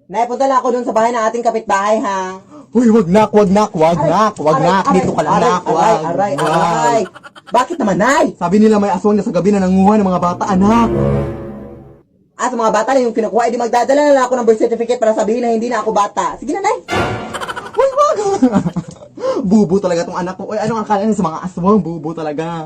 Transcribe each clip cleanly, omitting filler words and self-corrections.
Nay, punta lang ako dun sa bahay ng ating kapitbahay, ha? Uy, wag nak. Dito ka lang, nak. Wag. Aray. Bakit naman, Nay? Sabi nila may aswang na sa gabi na nanguha ng mga bata, anak. Sa mga bata na yung kinukuha, edi magdadala na lang ako ng birth certificate para sabihin na hindi na ako bata. Sige na, Nay. Uy, wag. Bubo talaga tong anak ko. Uy, anong akala niya sa mga aswang? Bubo talaga.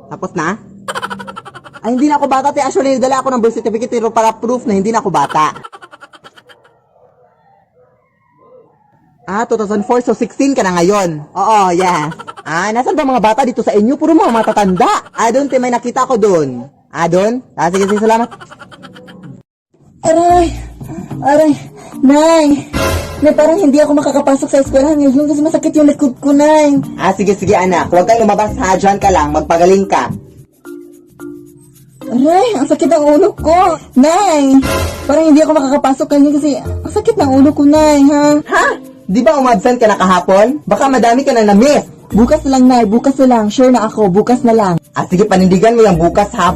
Tapos na? Ay, hindi na ako bata, te. Actually, nagdala ako ng birth certificate pero para proof na hindi na ako bata. 2004, so 16 ka na ngayon. Oo, yes. Nasaan ba mga bata dito sa inyo? Puro mga matatanda. Doon, te, may nakita ko doon. Doon? Sige, salamat. Aray! Nay, parang hindi ako makakapasok sa eskwelahan ngayon kasi masakit yung likod ko, Nay. Sige, anak. Huwag kang lumabas, ha? Diyan ka lang. Magpagaling ka. Aray, ang sakit ng ulo ko. Nay, parang hindi ako makakapasok ngayon kasi ang sakit ng ulo ko, Nay, ha? Ha? Di ba umabsent ka na kahapon? Baka madami ka na na-miss. Bukas na lang, Nay. Bukas na lang. Sure na ako. Bukas na lang. Sige, panindigan mo yung bukas, ha?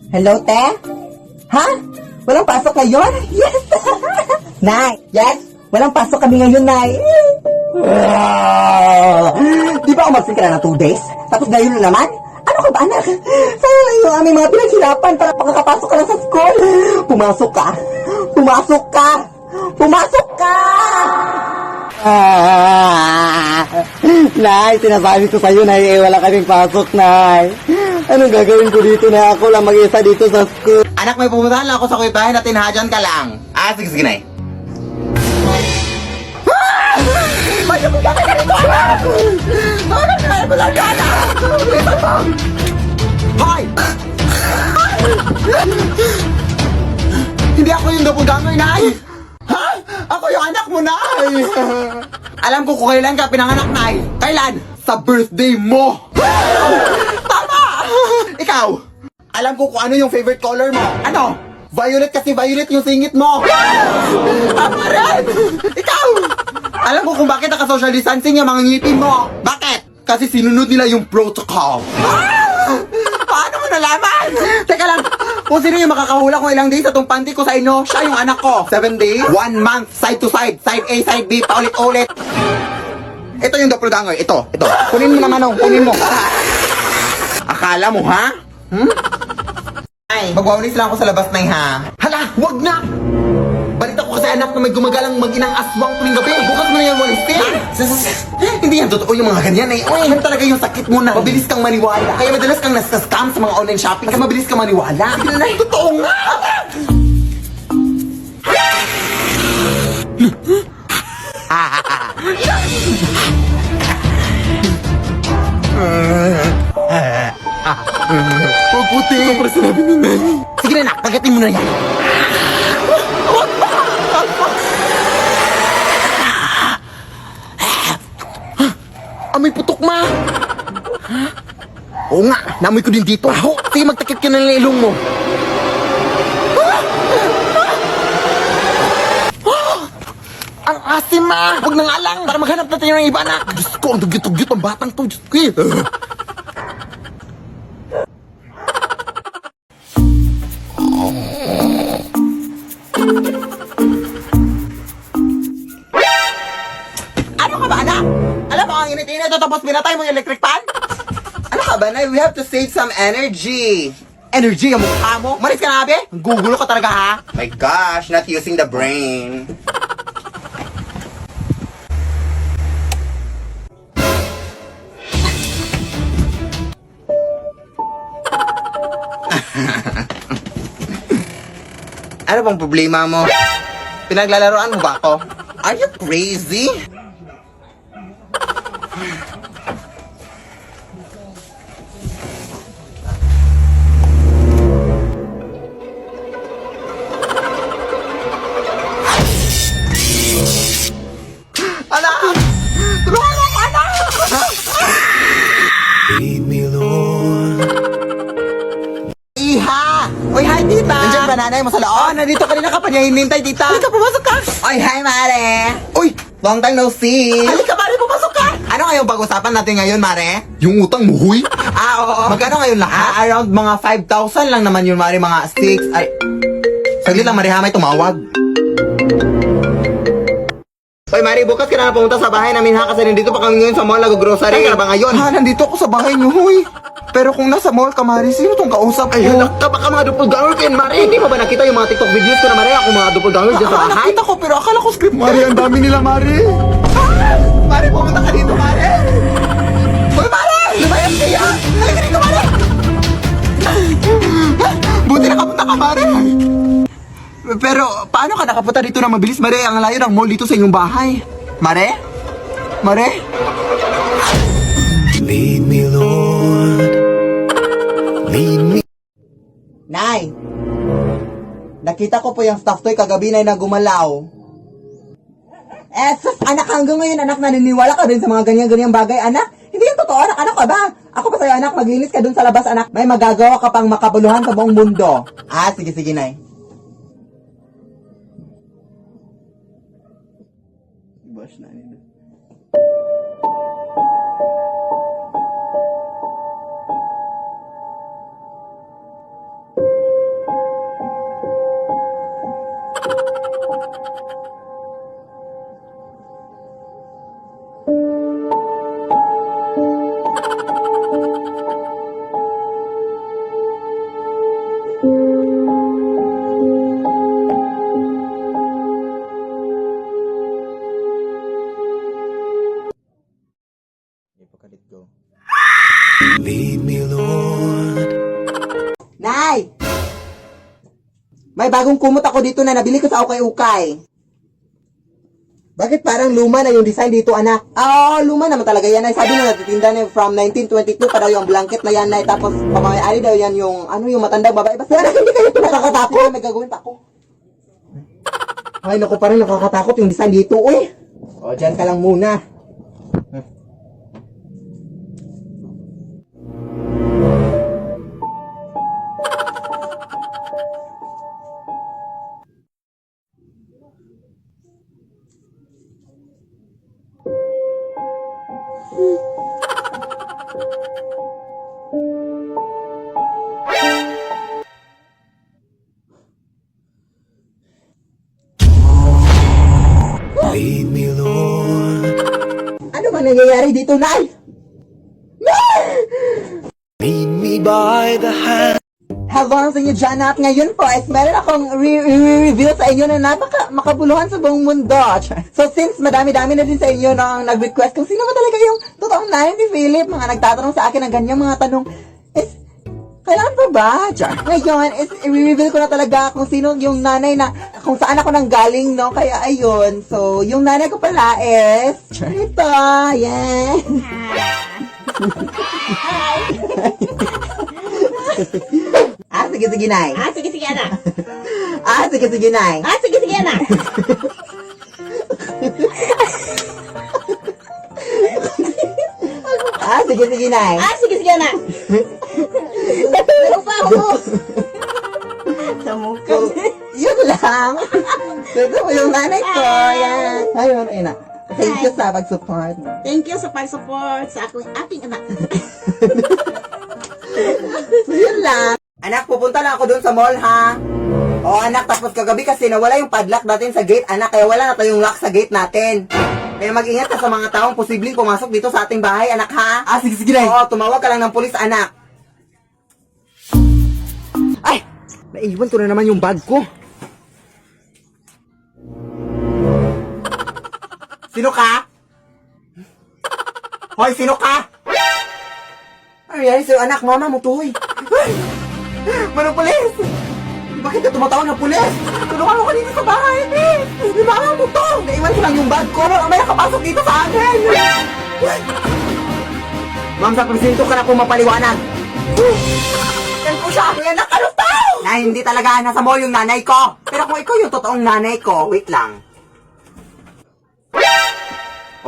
Hello, te? Ha? Walang pasok ngayon? Yes! Nay, yes? Walang pasok kami ngayon, Nay. Di ba umabsent ka na ng 2 days? Tapos ngayon na naman? Ano ka ba, anak? Sayang lang yung aming mga pinaghirapan para makakapasok ka na sa school. Pumasok ka! Nay, sinasabi ko sa'yo, Nay, wala kaming pasok, Nay. Anong gagawin ko dito na ako lang mag-isa dito sa school? Anak, may pumuntahan lang ako sa kuya natin, ha? Diyan ka lang. Sige, Nay. Bakit mo bakit ka dito, anak? Bakit kaya mo lang yan, anak? Bilisan mo! Hoy! Hindi ako yung doppelganger, Nay! Ha? Ako yung anak mo, Nay! Alam ko kung kailan ka pinanganak, Nay. Kailan? Sa birthday mo! Tama! Ikaw! Alam ko kung ano yung favorite color mo. Ano? Violet kasi violet yung singit mo! Tama rin! Ikaw! Alam ko kung bakit naka-social distancing yung mga ngipin mo. Bakit? Kasi sinunod nila yung protocol. Paano mo nalaman? Teka lang, kung sino yung makakahula kung ilang days sa tong panty ko sa inyo, siya yung anak ko. 7 days, 1 month, side to side, side A, side B, paulit-ulit. Ito yung doppelganger, ito. Kunin mo naman, kunin mo. Akala mo, ha? Ay, magwawalis lang ako sa labas, Nay, ha? Hala, wag na! Balita ko kasi anak na may gumagalang mag-inang aswang tuwing gabi. Bukas mo na yan walisin. Hindi yan totoo yung mga ganyan, eh. Yan talaga yung sakit mo na. Mabilis kang maniwala. Kaya madalas kang nasa-scam sa mga online shopping. Kaya mabilis kang maniwala. Sige na, totoo nga. Huwag puti. Ito para sinabi ni Nanny. Sige na, nak. Kagatin mo na yan. Amoy putok, ma! Oo nga, namoy ko din dito. Sige, magtakip ka na ng ilong mo. Ang asim, ma! Huwag nang alang para maghanap natin ng iba, anak. Diyos ko, ang dugyot-dugyot ang batang to. Diyos ko, Ano ka ba, anak? Alam mo, ang init-init ito tapos pinatay mo yung electric fan? Ano ka ba, Nay? We have to save some energy. Energy ang mukha mo? Maris ka na, abe? Gugulo ka talaga, ha? My gosh, not using the brain. Ano bang problema mo? Pinaglalaroan mo ba ako? Are you crazy? Anak! Tulungan mo, anak! Lead me, Lord. Iha! Uy, hi, tita! Nandiyan ba nanay mo sa loob? Nandito kanina ka pa niya hinintay, tita. Halika, pumasok ka! Uy, hi, mare! Uy, Long time no see. Halika, Mare, pumasok ka. Ano ngayong pag-usapan natin ngayon, Mare? Yung utang mo, huy? Oo. Magkano ngayon lahat? Around mga 5,000 lang naman yun, Mare. Mga 6. Ay, saglit lang, Mare, ha? May tumawag. Hoy, Mari, bukas ka na pumunta sa bahay namin ha, kasi nandito pa kami ngayon sa mall, nag-grocery ka na ba ngayon? Ha, nandito ako sa bahay niyo, huy. Pero kung nasa mall ka, Mari, sino tong kausap ko? Ay, halak ka, baka mga doppelganger kayo, Mari. Hindi mo ba nakita yung mga TikTok videos ko na, Mari? Ako mga doppelganger dyan sa bahay. Nakita ko, pero akala ko script, Mari. Ang dami nila, Mari. Mari, pumunta ka dito, Mari. Hoy, Mari! Lumayas ka yan! Halika dito, Mari! Buti nakapunta ka, Mari. Pero, paano ka nakapunta dito na mabilis, Mari? Ang layo ng mall dito sa inyong bahay. Mare? Mare? Lead me, Lord. Lead me. Nay! Nakita ko po yung stuffed toy kagabi na gumalaw. Sus, anak, hanggang ngayon, anak, naniniwala ka rin sa mga ganyan-ganyang bagay, anak? Hindi yung totoo, anak, ano ka ba? Ako pa sa'yo, anak, maglinis ka dun sa labas, anak. May magagawa ka pang makabuluhan sa buong mundo. Sige, Nay. Bash na nila. Lead me, Lord. Nay! May bagong kumot ako dito na nabili ko sa ukay-ukay. Bakit parang luma na yung design dito, anak? Luma naman talaga yan, Nay. Sabi na natitinda na from 1922 pa daw yung blanket na yan, Nay. Tapos pamamay-ari daw yan yung, yung matandang babae. Basta anak, hindi kayo nakakatakot. May gagawin pa ako. Ay, naku, parang nakakatakot yung design dito, uy. Dyan ka lang muna. Lead me, Lord. Ano ba nangyayari dito, Nay? Lead me by the hand. Hello sa inyo dyan at ngayon po is meron akong re-review sa inyo na napaka makabuluhan sa buong mundo. So since madami-dami na din sa inyo nang nag-request kung sino ba talaga yung totoong nanay ni Philip, mga nagtatanong sa akin ng ganyang mga tanong, is kailangan pa ba? Ngayon is i-reveal ko na talaga kung sino yung nanay na, kung saan ako nang galing, no? Kaya ayun, so yung nanay ko pala is ito, yan. Sige, Nay. Sige, anak. Sige, Nay. Sige, anak. Sige, Nay. Sige, anak. Pero pa ako. Sa mukha. Yun lang. Ito po yung nanay ko. Yan. Ayun, ayun na. Thank you sa pag-support. Thank you sa pag-support sa aking anak. Yun lang. Anak, pupunta lang ako dun sa mall, ha? Anak, tapos kagabi kasi nawala yung padlock natin sa gate, anak. Kaya wala na tayong lock sa gate natin. Kaya mag-ingat ka sa mga taong posibleng pumasok dito sa ating bahay, anak, ha? Sige, Nay. Tumawag ka lang ng pulis, anak. Ay! Naiwan ko na naman yung bag ko. Sino ka? Hoy, sino ka? Ano yan? Sa'yo, anak, mama mo to, hoy. Manong pulis! Bakit ka tumatawag ng pulis? Tulungan mo kanina sa bahay, eh! May mama mo to! Naiwan ko lang yung bag ko. May nakapasok dito sa akin! Ma'am, sa presinto ka na kung mapaliwanag. Yan po siya! May anak ka tao! Na hindi talaga nasa mall yung nanay ko. Pero kung ikaw yung totoong nanay ko, wait lang.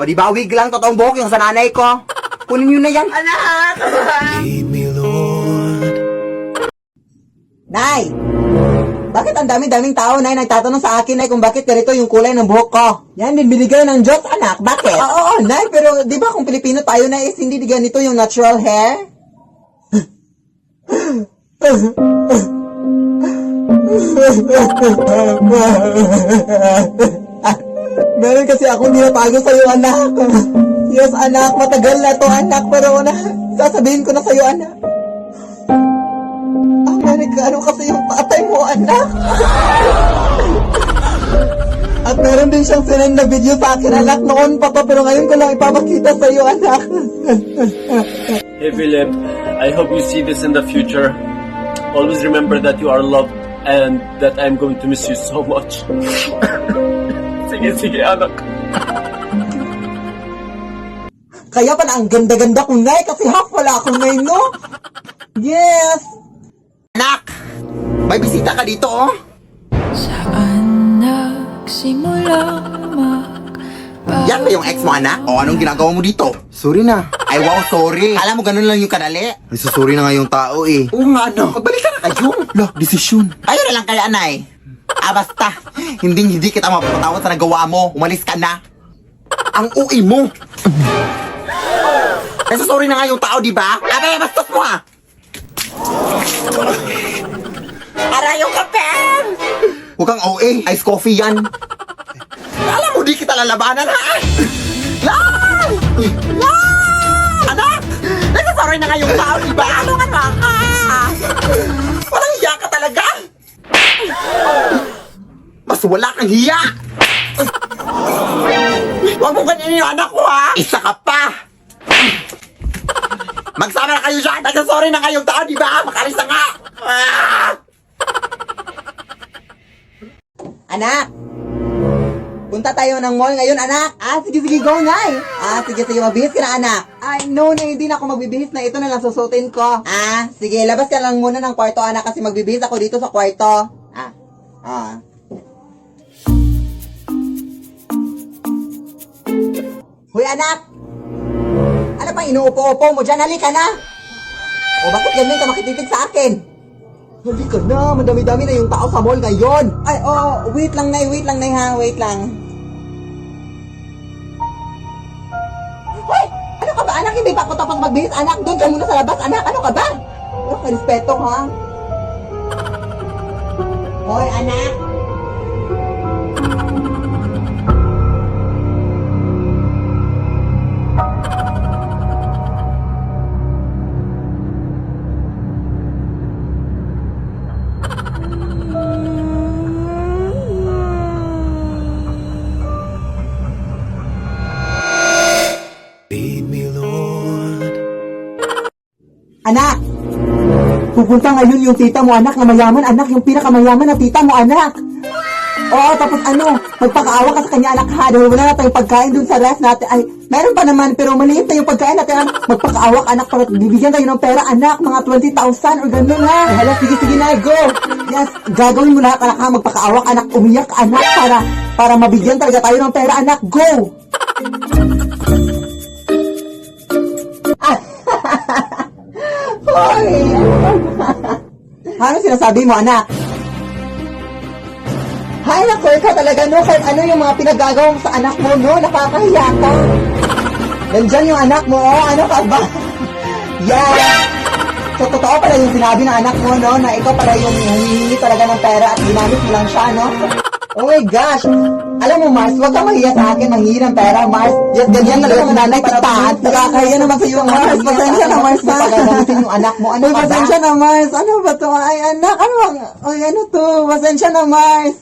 Di ba wig lang totoong buhok yung sa nanay ko? Kunin nyo na yan. Anak! Lead me, Lord. Nay! Bakit ang dami-daming tao na nagtatanong sa akin ay kung bakit ganito yung kulay ng buhok ko? Yan din binigay ng Diyos, anak. Bakit? Oo, Nay, pero di ba kung Pilipino tayo na is hindi ganito yung natural hair? Meron kasi akong nilatago sa'yo, anak. Yes, anak. Matagal na to, anak. Pero sasabihin ko na sa'yo, anak. Amerika, ano kasi yung tatay mo, anak? At meron din siyang sinend na video sa akin, anak. Noon pa to, pero ngayon ko lang ipapakita sa'yo, anak. Hey Philip, I hope you see this in the future. Always remember that you are loved and that I'm going to miss you so much. Sige, anak. Kaya pala ang ganda-ganda ko, Nay, kasi half wala akong Nay, no? Yes! Anak! May bisita ka dito, oh. Saan nagsimula Yan ba yung ex mo, anak? O anong ginagawa mo dito? Sorry na. Ay, wow, sorry. Alam mo, ganun lang yung kadali. Ay, sorry na nga yung tao eh. Oo nga, no. Magbalik ka na kayo. Lah, desisyon. Ayun na lang kaya, anay. Basta. Hindi kita mapapatawad sa nagawa mo. Umalis ka na. Ang ui mo. Kasi sorry na nga yung tao, di ba? Abay, bastos mo, ha? Aray yung kape! Huwag kang OA. Ice coffee yan. Alam mo, di kita lalabanan, ha? Lan! Lan! Anak! Nagsasorry na nga yung tao, di ba? Ano nga ka? Walang hiya ka talaga! Mas wala kang hiya! Huwag mo ganyan yung anak ko, ha? Isa ka pa! Magsama na kayo dyan! Nagsasorry na nga yung tao, di ba? Makalis na nga! Ah! Anak! Punta tayo ng mall ngayon, anak. Sige, go, Nay. Sige, mabihis ka na, anak. Ay, no, hindi na ako magbibihis na. Ito na lang susutin ko. Sige, labas ka lang muna ng kwarto, anak, kasi magbibihis ako dito sa kwarto. Hoy, anak! Ano pa inuupo-upo mo dyan? Halika na! O, bakit ganyan ka makititig sa akin? Halika na, madami-dami na yung tao sa mall ngayon. Ay, wait lang, Nay, ha, wait lang. Hoy! Ano ka ba, anak? Hindi pa ako tapos magbihis, anak. Doon ka muna sa labas, anak. Ano ka ba? Ano ka, respeto, ha? Hoy, anak! Lead me, Lord. Anak! Pupunta ngayon yung tita mo, anak, na mayaman, anak, yung pinakamayaman na tita mo, anak. Oo, tapos magpakaawa ka sa kanya, anak, ha, dahil wala na tayong pagkain dun sa rest natin. Ay, meron pa naman, pero maliit na yung pagkain natin, anak. Magpakaawa ka, anak, para bibigyan tayo ng pera, anak, mga 20,000 or ganun, ha. Hala, sige na, go. Yes, gagawin mo lahat, anak, ha, magpakaawa ka, anak, umiyak, anak, para mabigyan talaga tayo ng pera, anak, go. Hoy! Ano sinasabi mo, anak? Hay, naku, ikaw talaga, no? Kahit ano yung mga pinagagawa mo sa anak mo, no? Nakakahiya ka. Nandyan yung anak mo, oh. Ano ka ba? Yes! So, totoo pala yung sinabi ng anak mo, no? Na ikaw pala yung humihingi talaga ng pera at ginamit mo lang siya, no? Oh my gosh! Alam mo, Mars, huwag kang mahiya sa akin, manghingi ng pera, Mars. Yes, ganyan talaga ang nanay kita. At nakakahiya naman sa iyo, Mars. Pasensya na, Mars, ha? Pagkakamitin yung anak mo. Ano ba? Pasensya na, Mars. Ano ba to? Ay, anak, ano bang? Ay, ano to? Pasensya na, Mars.